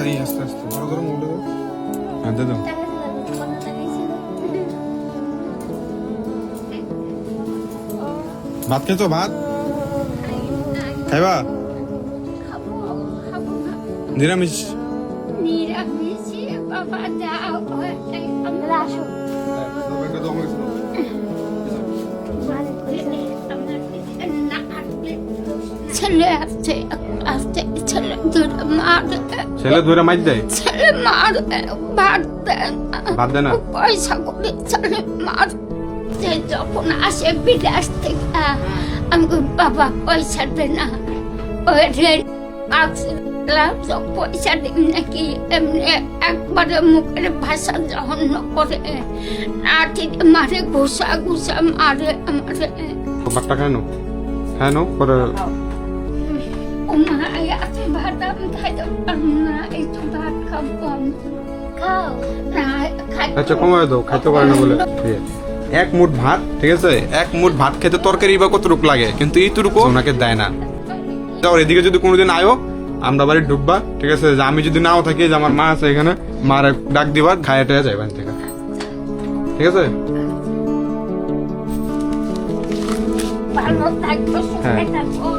তাড়াতাড়ি আস্তে আস্তে ধরো ধরো মোটা দাও। হ্যাঁ দে দাও। ভাত খেয়েছো? ভাত খাইবা? নিরামিষ? ছেলে আসছে আসছে, ছেলে ধরে মারে, ছেলে ধরে মার দেয়? ছেলে মারে, ভাত দেয় না, ভাত দেয় না? পয়সা করে ছেলে মার। সে যখন আসে বিদেশ থেকে আমি কই, বাবা পয়সা দে না, ওই রেল আসলাম পয়সা দিন নাকি, এমনি একবারে মুখের ভাষা জহন্য করে নাটি মারে, ঘুষা ঘুষা মারে আমারে। ভাতটা খায় নো, খায় নো পরে ও মা, এত ভাত আমি খাইতে পারবো না, একটু ভাত খাবো আমি। খাও না, আচ্ছা কমায় দাও, খাইতে পারে না বলে। এক মুঠ ভাত, ঠিক আছে, এক মুঠ ভাত খেতে তরকারি বা কতটুকু লাগে, কিন্তু এইটুকু ওনাকে দেয় না। তাও এদিকে যদি কোনোদিন আয়ো আমরা বাড়ি ঢুকবা, ঠিক আছে, যে আমি যদি নাও থাকি, যে আমার মা আছে এখানে, মার ডাক দিবা, খাইয়া টাইয়া যাইবা থেকে, ঠিক আছে? ভালো থাকবো, সুখে থাকবো।